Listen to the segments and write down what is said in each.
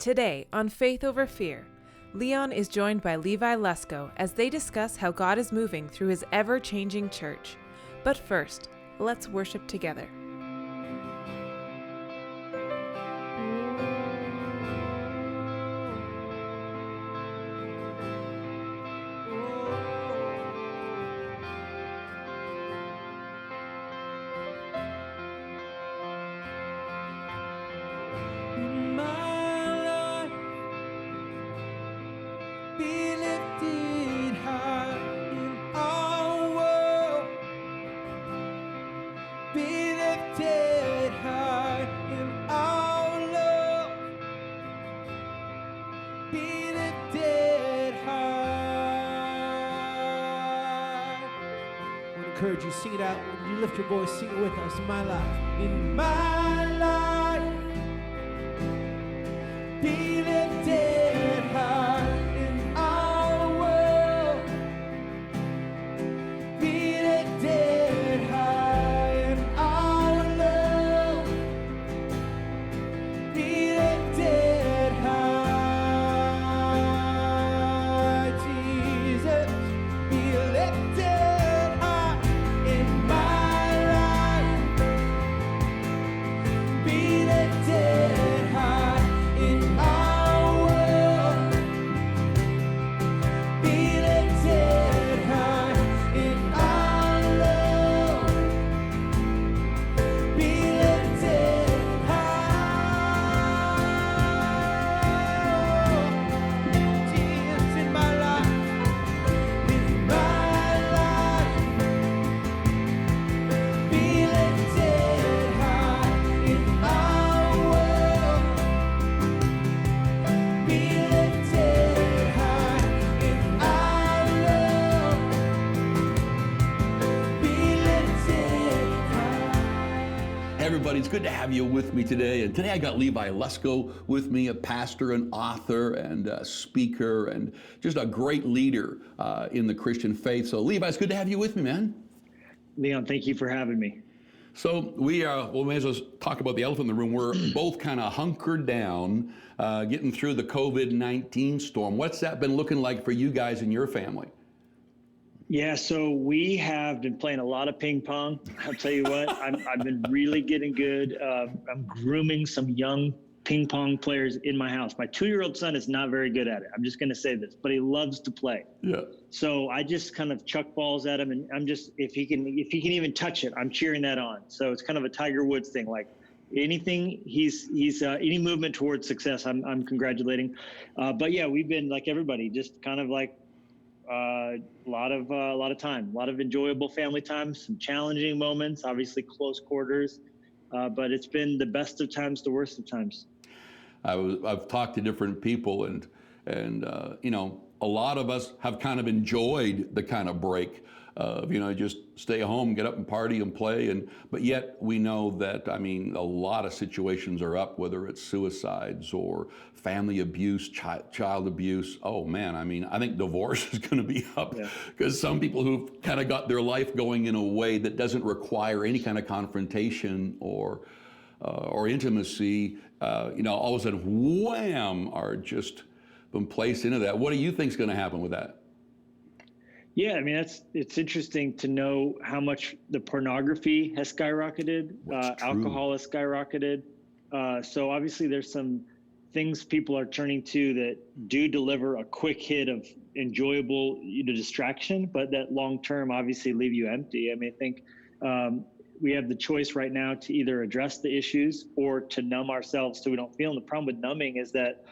Today on Faith Over Fear, Leon is joined by Levi Lusko as they discuss how God is moving through his ever-changing church. But first, let's worship together. You sing it out. You lift your voice, sing it with us. In my life, in my life, be lifted high. In our world, be lifted high. In our love, be lifted high. Jesus, be lifted. It's good to have you with me today. And today I got Levi Lusko with me, a pastor, an author, and a speaker, and just a great leader in the Christian faith. So Levi, it's good to have you with me, man. Leon, thank you for having me. So we may as well talk about the elephant in the room. We're both kind of hunkered down, getting through the COVID-19 storm. What's that been looking like for you guys and your family? Yeah, so we have been playing a lot of ping pong. I'll tell you what, I've been really getting good. I'm grooming some young ping pong players in my house. My 2-year-old son is not very good at it. I'm just going to say this, but he loves to play. Yeah. So I just kind of chuck balls at him, and I'm just if he can even touch it, I'm cheering that on. So it's kind of a Tiger Woods thing. Like anything, he's any movement towards success, I'm congratulating. But yeah, we've been like everybody, just kind of like. A lot of time, a lot of enjoyable family time, some challenging moments, obviously close quarters, but it's been the best of times, the worst of times. I've talked to different people, and you know, a lot of us have kind of enjoyed the kind of break of, you know, just stay home, get up and party and play, but yet we know that, I mean, a lot of situations are up, whether it's suicides or family abuse, child abuse. Oh man, I mean, I think divorce is going to be up because some people who've kind of got their life going in a way that doesn't require any kind of confrontation or intimacy, you know, all of a sudden, wham, are just been placed into that. What do you think is going to happen with that? Yeah, I mean, it's interesting to know how much the pornography has skyrocketed, alcohol has skyrocketed. So obviously there's some things people are turning to that do deliver a quick hit of enjoyable distraction, but that long-term obviously leave you empty. I mean, I think we have the choice right now to either address the issues or to numb ourselves so we don't feel. And the problem with numbing is that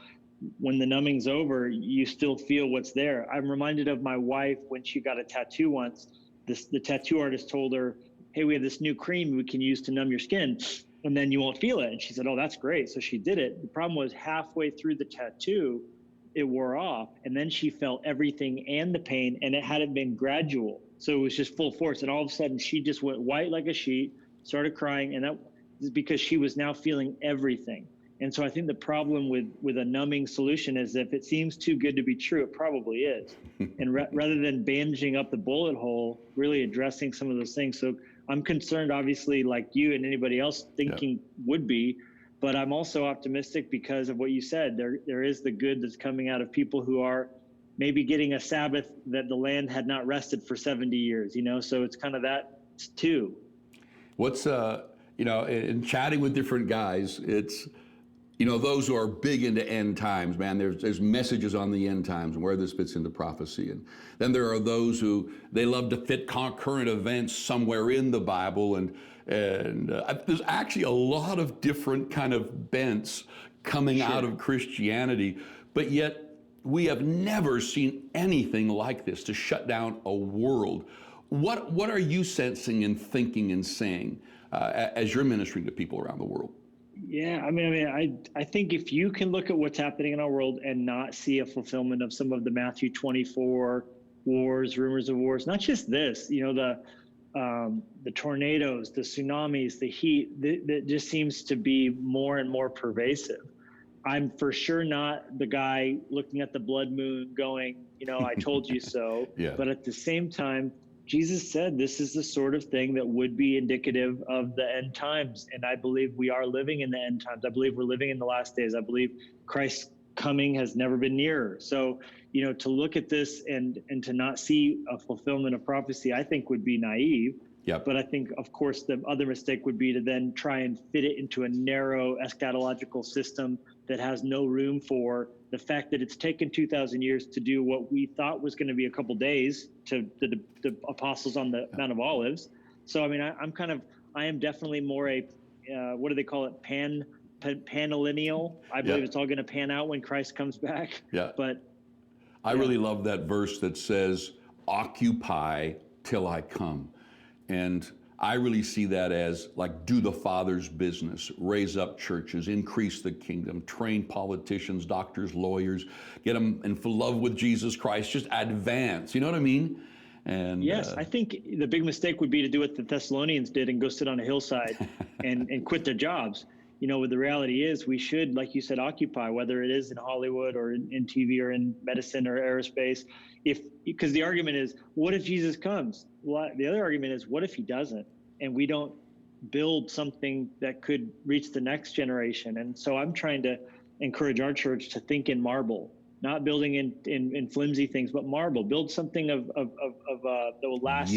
when the numbing's over, you still feel what's there. I'm reminded of my wife when she got a tattoo once. The tattoo artist told her, hey, we have this new cream we can use to numb your skin, and then you won't feel it. And she said, oh, that's great. So she did it. The problem was halfway through the tattoo, it wore off, and then she felt everything and the pain, and it hadn't been gradual. So it was just full force. And all of a sudden, she just went white like a sheet, started crying, and that is because she was now feeling everything. And so I think the problem with a numbing solution is if it seems too good to be true, it probably is. And rather than bandaging up the bullet hole, really addressing some of those things. So I'm concerned, obviously, like you and anybody else thinking would be, But I'm also optimistic because of what you said. There is the good that's coming out of people who are maybe getting a Sabbath that the land had not rested for 70 years, so it's kind of that too. What's, in chatting with different guys, it's, those who are big into end times, man, there's messages on the end times and where this fits into prophecy. And then there are those who, they love to fit current events somewhere in the Bible. And there's actually a lot of different kind of bents coming out of Christianity, but yet we have never seen anything like this to shut down a world. What are you sensing and thinking and saying as you're ministering to people around the world? Yeah, I think if you can look at what's happening in our world and not see a fulfillment of some of the Matthew 24 wars, rumors of wars, not just this, the tornadoes, the tsunamis, the heat, that just seems to be more and more pervasive. I'm for sure not the guy looking at the blood moon going, I told you so. Yeah. But at the same time, Jesus said this is the sort of thing that would be indicative of the end times. And I believe we are living in the end times. I believe we're living in the last days. I believe Christ's coming has never been nearer. So, to look at this and to not see a fulfillment of prophecy, I think would be naive. Yep. But I think, of course, the other mistake would be to then try and fit it into a narrow eschatological system that has no room for the fact that it's taken 2,000 years to do what we thought was going to be a couple days to the apostles on the Mount of Olives. So, I am definitely more a, what do they call it? Panmillennial. I believe it's all going to pan out when Christ comes back. Yeah. But I really love that verse that says, occupy till I come. And I really see that as like, do the Father's business, raise up churches, increase the kingdom, train politicians, doctors, lawyers, get them in love with Jesus Christ, just advance. You know what I mean? And yes, I think the big mistake would be to do what the Thessalonians did and go sit on a hillside and quit their jobs. The reality is we should, like you said, occupy, whether it is in Hollywood or in TV or in medicine or aerospace. Because the argument is, what if Jesus comes? Well, the other argument is, what if he doesn't? And we don't build something that could reach the next generation. And so I'm trying to encourage our church to think in marble, not building in flimsy things, but marble. Build something that will last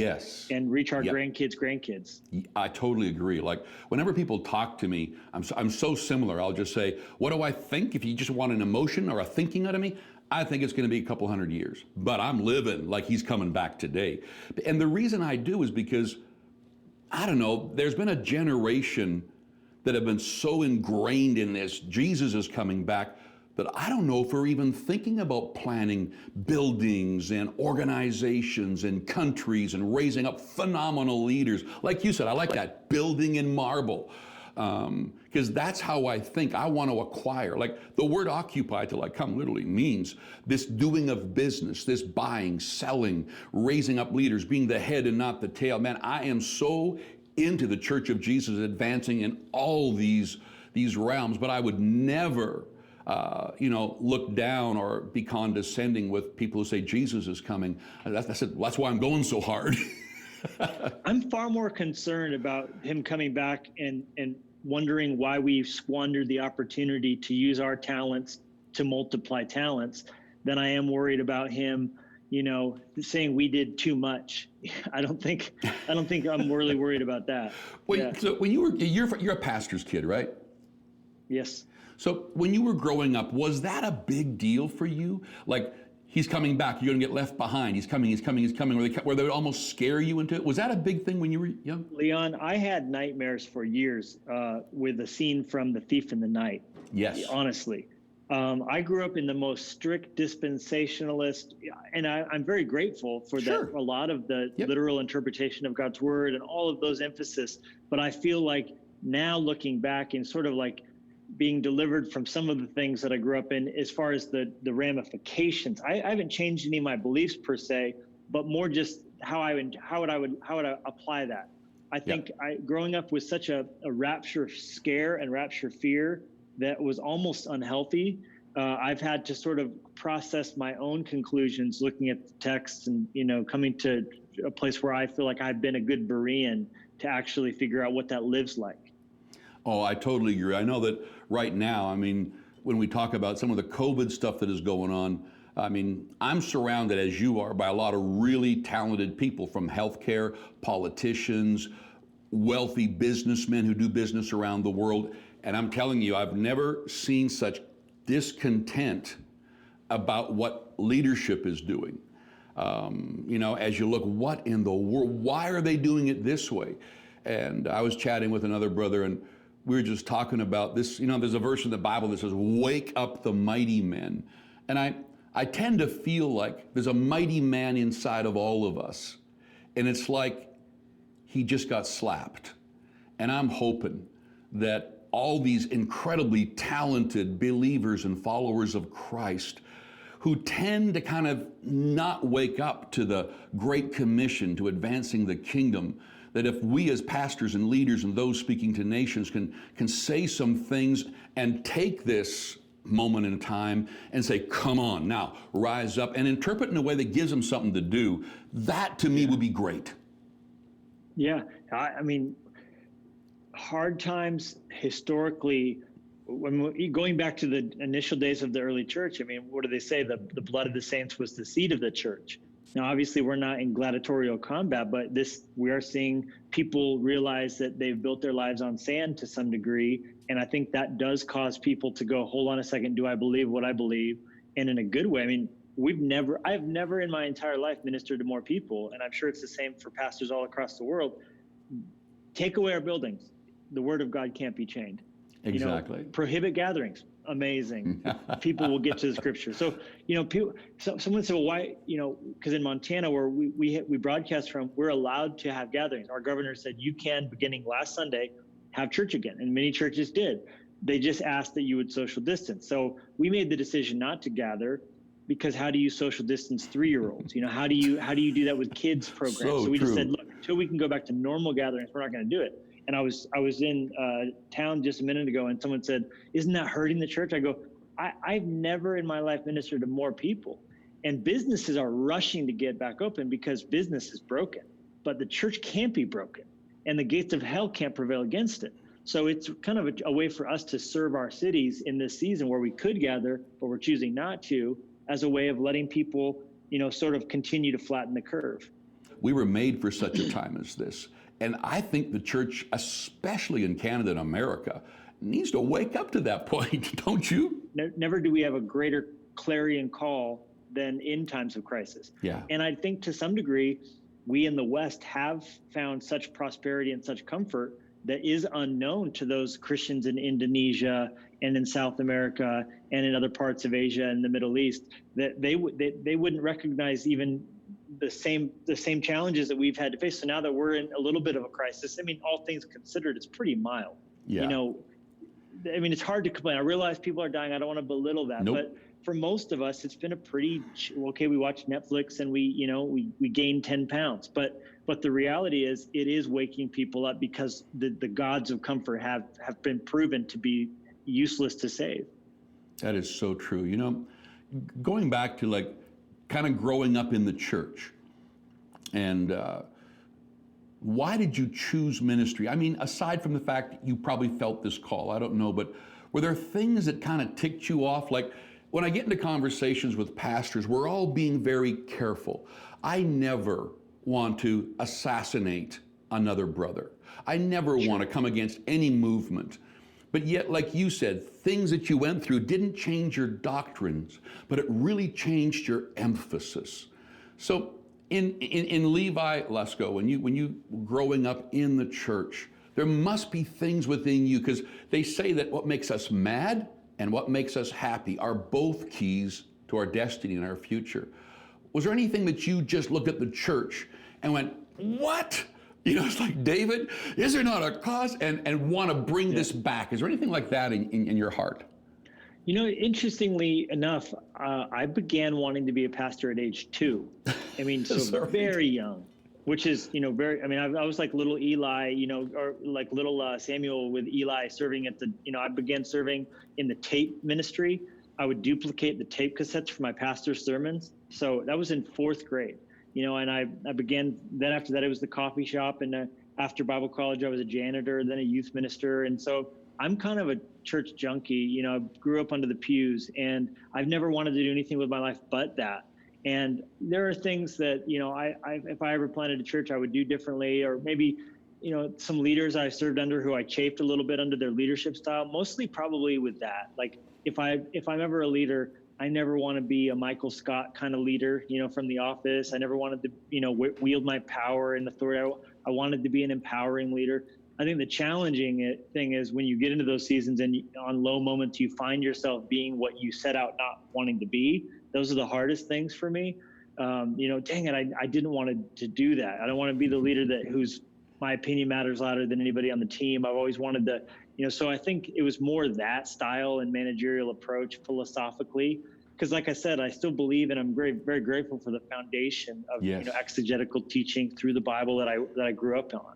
and reach our grandkids. I totally agree. Like whenever people talk to me, I'm so similar. I'll just say, what do I think? If you just want an emotion or a thinking out of me, I think it's going to be a couple hundred years, but I'm living like he's coming back today. And the reason I do is because, I don't know, there's been a generation that have been so ingrained in this, Jesus is coming back, that I don't know if we're even thinking about planning buildings and organizations and countries and raising up phenomenal leaders. Like you said, I like that, building in marble. Because that's how I think. I want to acquire. Like the word occupy till I come literally means this doing of business, this buying, selling, raising up leaders, being the head and not the tail. Man, I am so into the Church of Jesus advancing in all these realms, but I would never look down or be condescending with people who say Jesus is coming. That's why I'm going so hard. I'm far more concerned about him coming back and wondering why we squandered the opportunity to use our talents to multiply talents than I am worried about him, saying we did too much. I don't think I'm really worried about that. So when you're a pastor's kid, right? Yes. So when you were growing up, was that a big deal for you? Like, he's coming back, you're going to get left behind, he's coming, where they would almost scare you into it? Was that a big thing when you were young? Leon, I had nightmares for years with a scene from The Thief in the Night. Yes. Honestly. I grew up in the most strict dispensationalist, and I'm very grateful for that, a lot of the literal interpretation of God's word and all of those emphasis. But I feel like now looking back and sort of like being delivered from some of the things that I grew up in as far as the ramifications. I haven't changed any of my beliefs per se, but more just how I would apply that. I think growing up with such a rapture scare and rapture fear that was almost unhealthy, I've had to sort of process my own conclusions looking at the texts and, coming to a place where I feel like I've been a good Berean to actually figure out what that lives like. Oh, I totally agree. I know that right now, I mean, when we talk about some of the COVID stuff that is going on, I mean, I'm surrounded, as you are, by a lot of really talented people from healthcare, politicians, wealthy businessmen who do business around the world. And I'm telling you, I've never seen such discontent about what leadership is doing. You know, as you look, what in the world, why are they doing it this way? And I was chatting with another brother, and we were just talking about this. You know, there's a verse in the Bible that says, "Wake up the mighty men." And I tend to feel like there's a mighty man inside of all of us. And it's like he just got slapped. And I'm hoping that all these incredibly talented believers and followers of Christ who tend to kind of not wake up to the Great Commission to advancing the kingdom, that if we as pastors and leaders and those speaking to nations can say some things and take this moment in time and say, come on, now rise up, and interpret in a way that gives them something to do, that to me would be great. Yeah, I mean, hard times historically, going back to the initial days of the early church, I mean, what do they say? The blood of the saints was the seed of the church. Now, obviously, we're not in gladiatorial combat, but we are seeing people realize that they've built their lives on sand to some degree. And I think that does cause people to go, hold on a second, do I believe what I believe? And in a good way. I mean, I've never in my entire life ministered to more people, and I'm sure it's the same for pastors all across the world. Take away our buildings. The word of God can't be chained. Exactly. You know, prohibit gatherings. Amazing. People will get to the scripture. So, you know, someone said, well, why, you know, because in Montana, where we broadcast from, we're allowed to have gatherings. Our governor said you can, beginning last Sunday, have church again. And many churches did. They just asked that you would social distance. So we made the decision not to gather, because how do you social distance 3-year-olds? You know, how do you do that with kids programs? So we just said, look, until we can go back to normal gatherings, we're not going to do it. And I was in town just a minute ago, and someone said, isn't that hurting the church? I go, I've never in my life ministered to more people. And businesses are rushing to get back open because business is broken. But the church can't be broken, and the gates of hell can't prevail against it. So it's kind of a way for us to serve our cities in this season where we could gather, but we're choosing not to, as a way of letting people, you know, sort of continue to flatten the curve. We were made for such a time as this. And I think the church, especially in Canada and America, needs to wake up to that point, don't you? Never do we have a greater clarion call than in times of crisis. Yeah. And I think to some degree, we in the West have found such prosperity and such comfort that is unknown to those Christians in Indonesia and in South America and in other parts of Asia and the Middle East, that they wouldn't recognize even the same challenges that we've had to face. So now that we're in a little bit of a crisis, I mean, all things considered, it's pretty mild. Yeah. You know, I mean, it's hard to complain. I realize people are dying. I don't want to belittle that, Nope. but for most of us, it's been a pretty, okay, we watch Netflix and we gained 10 pounds, but the reality is it is waking people up, because the gods of comfort have been proven to be useless to save. That is so true. You know, going back to like kind of growing up in the church, and why did you choose ministry? I mean, aside from the fact that you probably felt this call, I don't know, but were there things that kind of ticked you off? Like when I get into conversations with pastors, we're all being very careful. I never want to assassinate another brother. I never want to come against any movement. But yet, like you said, things that you went through didn't change your doctrines, but it really changed your emphasis. So in Levi Lusko, when you growing up in the church, there must be things within you, because they say that what makes us mad and what makes us happy are both keys to our destiny and our future. Was there anything that you just looked at the church and went, what? You know, it's like, David, is there not a cause? And want to bring this back? Is there anything like that in your heart? You know, interestingly enough, I began wanting to be a pastor at age 2. I mean, so very young, which is, you know, I was like little Eli, you know, or like little Samuel with Eli serving at I began serving in the tape ministry. I would duplicate the tape cassettes for my pastor's sermons. So that was in 4th grade, you know, and I began, then after that, it was the coffee shop. And After Bible college, I was a janitor, then a youth minister. And so I'm kind of a church junkie. You know, I grew up under the pews, and I've never wanted to do anything with my life but that. And there are things that, you know, if I ever planted a church, I would do differently, or maybe, you know, some leaders I served under who I chafed a little bit under their leadership style, mostly probably with that. Like if I'm ever a leader, I never want to be a Michael Scott kind of leader, you know, from The Office. I never wanted to, you know, wield my power and authority. I wanted to be an empowering leader. I think the challenging thing is when you get into those seasons and on low moments, you find yourself being what you set out not wanting to be. Those are the hardest things for me. You know, dang it, I didn't want to do that. I don't want to be the leader whose my opinion matters louder than anybody on the team. I've always wanted to, you know, so I think it was more that style and managerial approach philosophically. Because like I said, I still believe, and I'm very, very grateful for the foundation of you know, exegetical teaching through the Bible that I grew up on.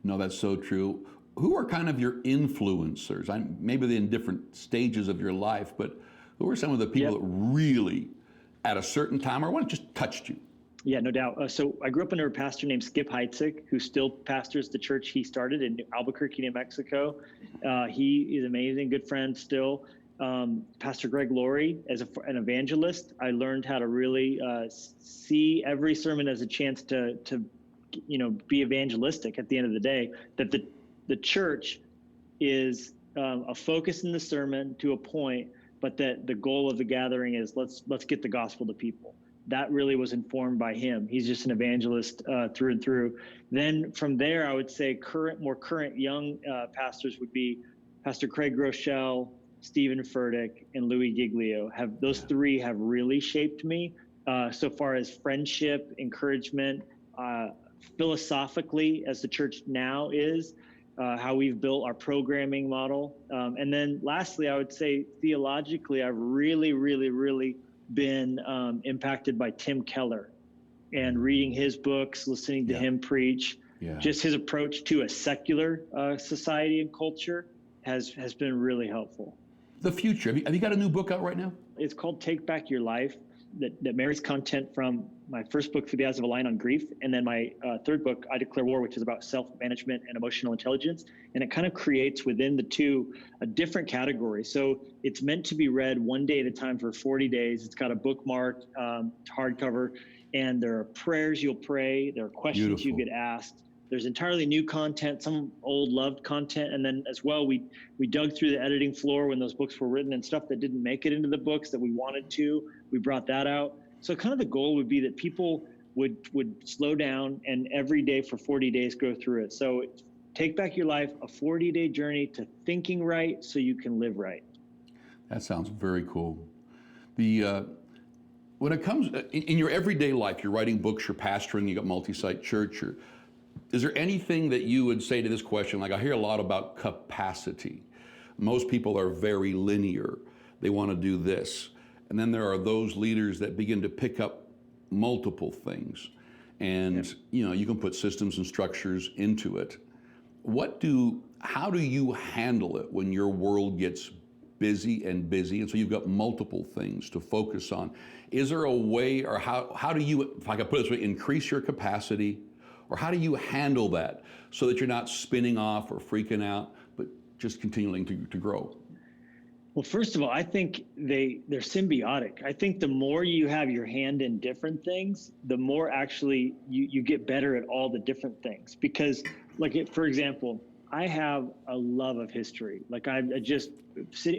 No, that's so true. Who are kind of your influencers? Maybe they're in different stages of your life, but who are some of the people that really, at a certain time, or what just touched you? Yeah, no doubt. So I grew up under a pastor named Skip Heitzig, who still pastors the church he started in Albuquerque, New Mexico. He is amazing, good friend still. Pastor Greg Laurie, as an evangelist, I learned how to really see every sermon as a chance to you know, be evangelistic at the end of the day, that the church is a focus in the sermon to a point, but that the goal of the gathering is let's get the gospel to people. That really was informed by him. He's just an evangelist through and through. Then from there, I would say more current young pastors would be Pastor Craig Groeschel, Stephen Furtick, and Louis Giglio. Those three have really shaped me so far as friendship, encouragement, philosophically as the church now is, how we've built our programming model. And then lastly, I would say theologically, I've really, really, really been impacted by Tim Keller and reading his books, listening to him preach. Just his approach to a secular society and culture has been really helpful. The future. Have you got a new book out right now? It's called Take Back Your Life, that marries content from my first book, Through the Eyes of a Lion on Grief, and then my third book, I Declare War, which is about self-management and emotional intelligence. And it kind of creates within the two a different category. So it's meant to be read one day at a time for 40 days. It's got a bookmark, hardcover, and there are prayers you'll pray. There are questions you get asked. There's entirely new content, some old loved content. And then as well, we dug through the editing floor when those books were written and stuff that didn't make it into the books that we wanted to. We brought that out. So kind of the goal would be that people would slow down and every day for 40 days go through it. So Take Back Your Life, a 40-day journey to thinking right so you can live right. That sounds very cool. When it comes in your everyday life, you're writing books, you're pastoring, you got multi-site church. Is there anything that you would say to this question? Like, I hear a lot about capacity. Most people are very linear. They want to do this. And then there are those leaders that begin to pick up multiple things. And, you know, you can put systems and structures into it. How do you handle it when your world gets busy and so you've got multiple things to focus on? Is there a way, or how do you, if I could put it this way, increase your capacity? Or how do you handle that so that you're not spinning off or freaking out, but just continuing to grow? Well, first of all, I think they're symbiotic. I think the more you have your hand in different things, the more actually you get better at all the different things. Because, for example, I have a love of history. Like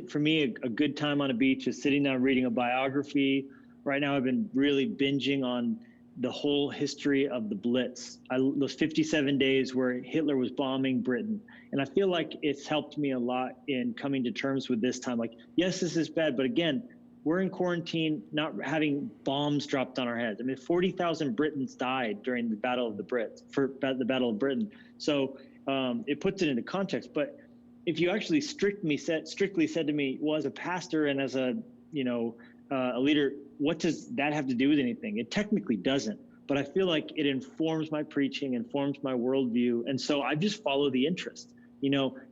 for me, a good time on a beach is sitting down reading a biography. Right now, I've been really binging on the whole history of the Blitz, those 57 days where Hitler was bombing Britain. And I feel like it's helped me a lot in coming to terms with this time. Like, yes, this is bad, but again, we're in quarantine, not having bombs dropped on our heads. I mean, 40,000 Britons died during the Battle of the Battle of Britain. So it puts it into context. But if you actually strictly said to me, well, as a pastor and as a leader, what does that have to do with anything? It technically doesn't, but I feel like it informs my preaching, informs my worldview. And so I just follow the interest,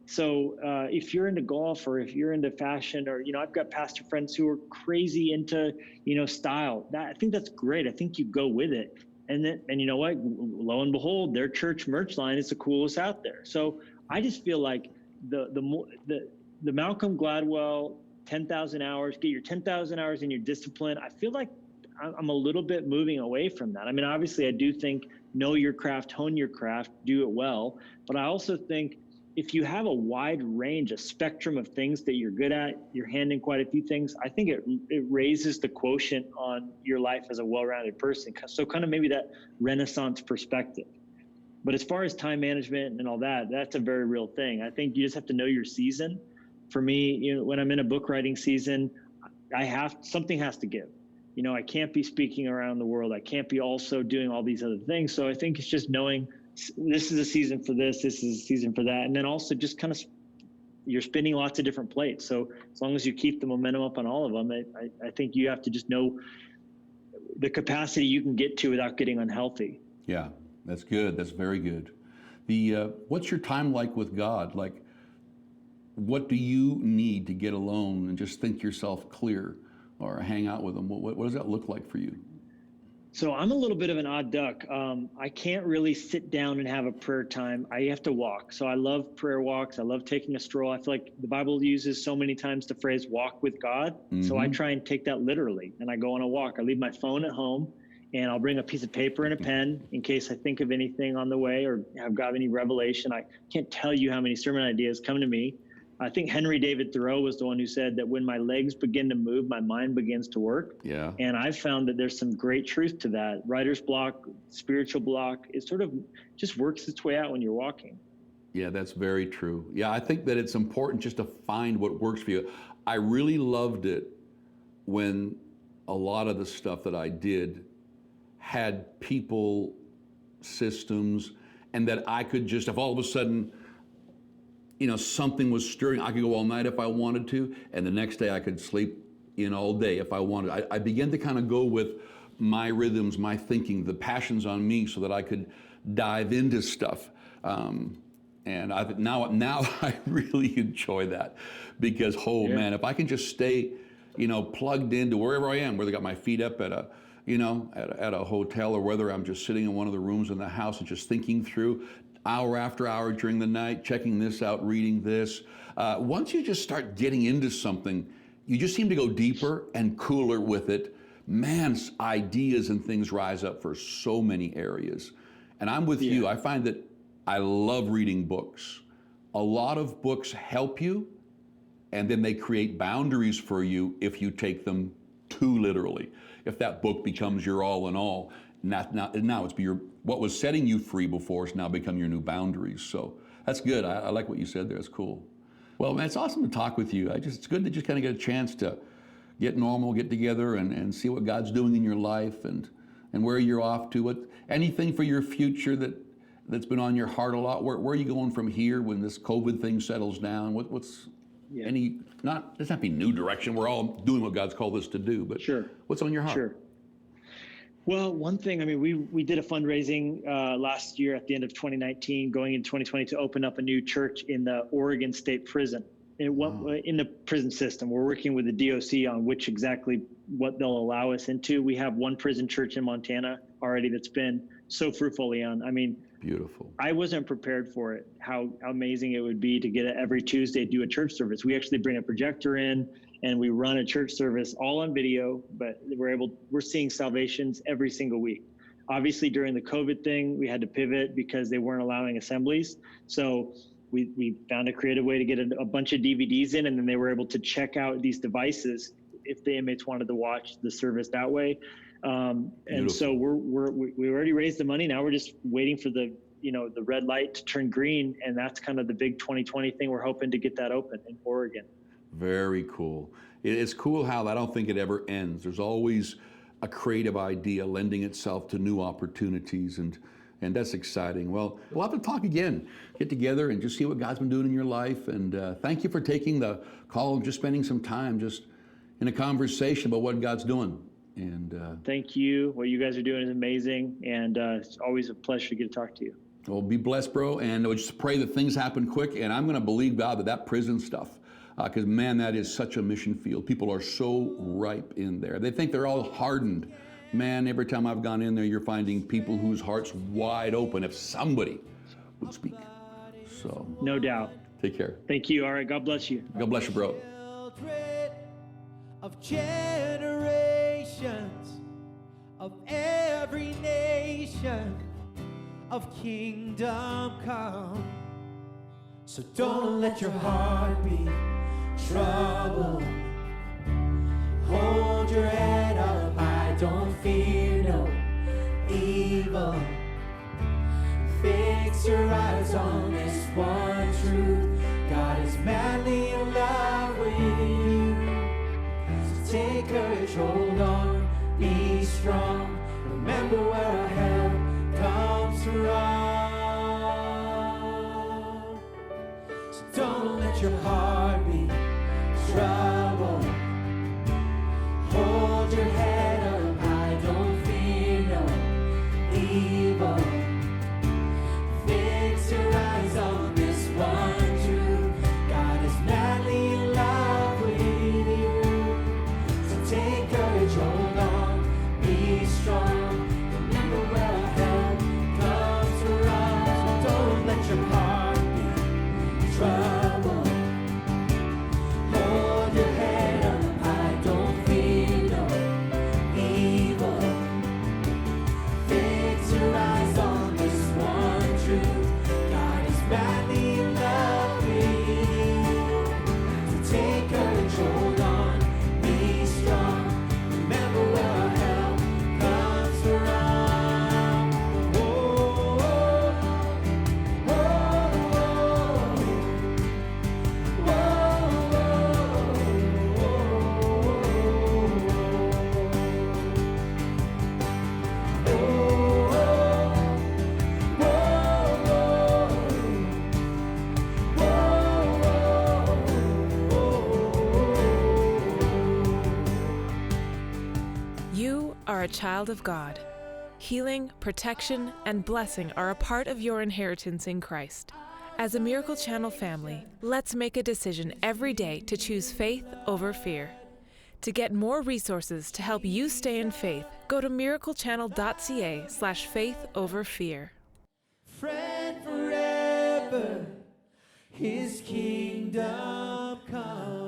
So if you're into golf or if you're into fashion or, I've got pastor friends who are crazy into, style. I think that's great. I think you go with it. And you know what? Lo and behold, their church merch line is the coolest out there. So I just feel like the Malcolm Gladwell 10,000 hours, get your 10,000 hours in your discipline. I feel like I'm a little bit moving away from that. I mean, obviously I do think know your craft, hone your craft, do it well. But I also think if you have a wide range, a spectrum of things that you're good at, you're handling quite a few things, I think it raises the quotient on your life as a well-rounded person. So kind of maybe that Renaissance perspective. But as far as time management and all that, that's a very real thing. I think you just have to know your season. For me, you know, when I'm in a book writing season, something has to give. You know, I can't be speaking around the world. I can't be also doing all these other things. So I think it's just knowing this is a season for this is a season for that. And then also just kind of, you're spinning lots of different plates. So as long as you keep the momentum up on all of them, I think you have to just know the capacity you can get to without getting unhealthy. Yeah, that's good. That's very good. What's your time like with God? Like, what do you need to get alone and just think yourself clear or hang out with Him? What does that look like for you? So I'm a little bit of an odd duck. I can't really sit down and have a prayer time. I have to walk. So I love prayer walks. I love taking a stroll. I feel like the Bible uses so many times the phrase walk with God. Mm-hmm. So I try and take that literally, and I go on a walk. I leave my phone at home, and I'll bring a piece of paper and a pen in case I think of anything on the way or have got any revelation. I can't tell you how many sermon ideas come to me. I think Henry David Thoreau was the one who said that when my legs begin to move, my mind begins to work. Yeah. And I've found that there's some great truth to that. Writer's block, spiritual block, it sort of just works its way out when you're walking. Yeah, that's very true. Yeah, I think that it's important just to find what works for you. I really loved it when a lot of the stuff that I did had people, systems, and that I could just, if all of a sudden, you know, something was stirring, I could go all night if I wanted to, and the next day I could sleep in all day if I wanted. I began to kind of go with my rhythms, my thinking, the passions on me so that I could dive into stuff. And now I really enjoy that because, man, if I can just stay, you know, plugged into wherever I am, whether I got my feet up at a hotel or whether I'm just sitting in one of the rooms in the house and just thinking through hour after hour during the night, checking this out, reading this. Once you just start getting into something, you just seem to go deeper and cooler with it. Man's ideas and things rise up for so many areas. And I'm with you. I find that I love reading books. A lot of books help you, and then they create boundaries for you if you take them too literally. If that book becomes your all in all, now it's what was setting you free before has now become your new boundaries. So that's good. I like what you said there. It's cool. Well, man, it's awesome to talk with you. It's good to just kind of get a chance to get normal, get together, and see what God's doing in your life and where you're off to. Anything for your future that's been on your heart a lot? Where are you going from here when this COVID thing settles down? What's doesn't have to be new direction. We're all doing what God's called us to do, but what's on your heart? Sure. Well, one thing, I mean, we did a fundraising last year at the end of 2019, going into 2020 to open up a new church in the Oregon State Prison. In the prison system. We're working with the DOC on what they'll allow us into. We have one prison church in Montana already that's been so fruitful, Leon. I mean, beautiful. I wasn't prepared for it, how amazing it would be to get every Tuesday do a church service. We actually bring a projector in and we run a church service all on video, but we're seeing salvations every single week. Obviously during the COVID thing, we had to pivot because they weren't allowing assemblies. So we found a creative way to get a bunch of DVDs in, and then they were able to check out these devices if the inmates wanted to watch the service that way. And so we already raised the money. Now we're just waiting for the red light to turn green. And that's kind of the big 2020 thing. We're hoping to get that open in Oregon. Very cool. It's cool how I don't think it ever ends. There's always a creative idea lending itself to new opportunities, and that's exciting. Well, we'll have to talk again, get together and just see what God's been doing in your life. And thank you for taking the call and just spending some time just in a conversation about what God's doing. And thank you. What you guys are doing is amazing, and it's always a pleasure to get to talk to you. Well, be blessed, bro, and we'll just pray that things happen quick. And I'm going to believe God that prison stuff, because man, that is such a mission field. People are so ripe in there. They think they're all hardened, man, every time I've gone in there, you're finding people whose hearts wide open if somebody would speak. So, No doubt. take care. Thank you. All right. God bless you. God bless you, bro. Children of generations, of every nation, of kingdom come. So don't let your heart be troubled. Hold your head up high, don't fear no evil. Fix your eyes on this one truth. God is madly in love with you. So take courage, hold on, be strong. Remember where our help comes from. So don't let your heart be troubled. Hold your head up high, don't fear no evil. Fix your eyes on this one truth. God is madly in love with you. So take courage, hold on, be strong. Remember where our help comes from. So don't let your heart be troubled. Hold your head up high, don't fear no evil. Fix your eyes on this one truth. God is madly in love with you. So take courage, hold on, be strong. Remember where our help comes from. Whoa, whoa, You are a child of God. Healing, protection, and blessing are a part of your inheritance in Christ. As a Miracle Channel family, let's make a decision every day to choose faith over fear. To get more resources to help you stay in faith, go to miraclechannel.ca/faith-over-fear. friend forever, his kingdom come.